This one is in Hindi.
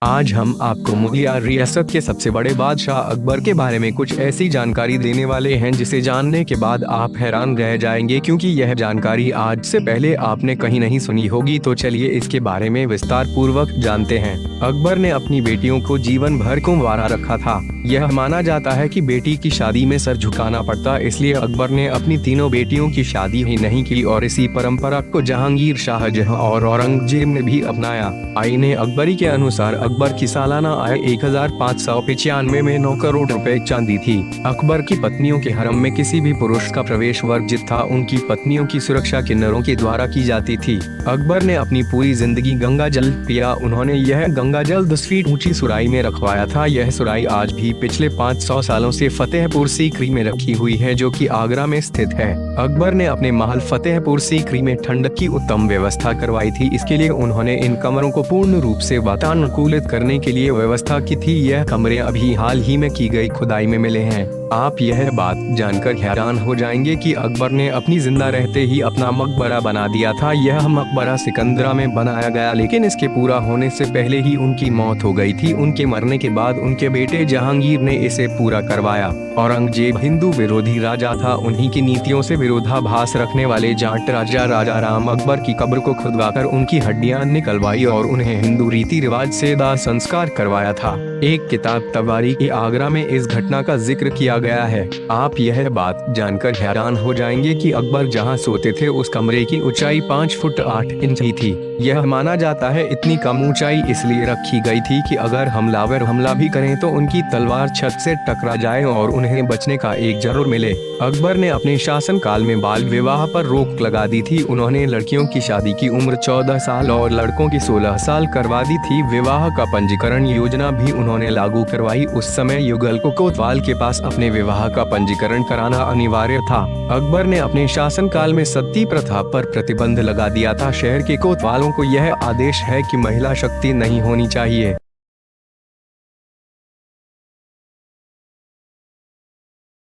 आज हम आपको मुगलिया रियासत के सबसे बड़े बादशाह अकबर के बारे में कुछ ऐसी जानकारी देने वाले हैं जिसे जानने के बाद आप हैरान रह जाएंगे, क्योंकि यह जानकारी आज से पहले आपने कहीं नहीं सुनी होगी। तो चलिए इसके बारे में विस्तार पूर्वक जानते हैं। अकबर ने अपनी बेटियों को जीवन भर कुंवारा रखा था। यह माना जाता है कि बेटी की शादी में सर झुकाना पड़ता, इसलिए अकबर ने अपनी तीनों बेटियों की शादी ही नहीं की और इसी परंपरा को जहांगीर, शाहजहां और औरंगजेब ने भी अपनाया। आईने अकबरी के अनुसार अकबर की सालाना आय 1595 में 9 करोड़ रुपए चांदी थी। अकबर की पत्नियों के हरम में किसी भी पुरुष का प्रवेश वर्जित था। उनकी पत्नियों की सुरक्षा किन्नरों के द्वारा की जाती थी। अकबर ने अपनी पूरी जिंदगी गंगा जल पिया। उन्होंने यह गंगा जल 10 फीट ऊंची सुराही में रखवाया था। यह सुराही आज भी पिछले 500 सालों से फतेहपुर सीकरी में रखी हुई है, जो कि आगरा में स्थित है। अकबर ने अपने महल फतेहपुर सीकरी में ठंडक की उत्तम व्यवस्था करवाई थी। इसके लिए उन्होंने इन कमरों को पूर्ण रूप से वातानुकूलित करने के लिए व्यवस्था की थी। यह कमरे अभी हाल ही में की गई खुदाई में मिले हैं। आप यह बात जानकर हैरान हो जाएंगे कि अकबर ने अपनी जिंदा रहते ही अपना मकबरा बना दिया था। यह मकबरा सिकंदरा में बनाया गया, लेकिन इसके पूरा होने से पहले ही उनकी मौत हो गई थी। उनके मरने के बाद उनके बेटे जहांगीर ने इसे पूरा करवाया। औरंगजेब हिंदू विरोधी राजा था। उन्हीं की नीतियों से विरोधाभास रखने वाले जाट राजा राजा राम अकबर की कब्र को खुदवाकर उनकी हड्डियां निकलवाई और उन्हें हिंदू रीति रिवाज से दाह संस्कार करवाया था। एक किताब तवारीख-ए-आगरा में इस घटना का जिक्र किया गया है। आप यह बात जानकर हैरान हो जाएंगे कि अकबर जहां सोते थे उस कमरे की ऊंचाई 5 फुट 8 इंच ही थी। यह माना जाता है इतनी कम ऊंचाई इसलिए रखी गई थी कि अगर हमलावर हमला भी करें तो उनकी तलवार छत से टकरा जाए और उन्हें बचने का एक जरूर मिले। अकबर ने अपने शासन काल में बाल विवाह पर रोक लगा दी थी। उन्होंने लड़कियों की शादी की उम्र 14 साल और लड़कों की 16 साल करवा दी थी। विवाह का पंजीकरण योजना भी उन्होंने लागू करवाई। उस समय युगल को कोतवाल के पास अपने विवाह का पंजीकरण कराना अनिवार्य था। अकबर ने अपने शासन काल में सती प्रथा पर प्रतिबंध लगा दिया था। शहर के कोतवालों को यह आदेश है कि महिला शक्ति नहीं होनी चाहिए।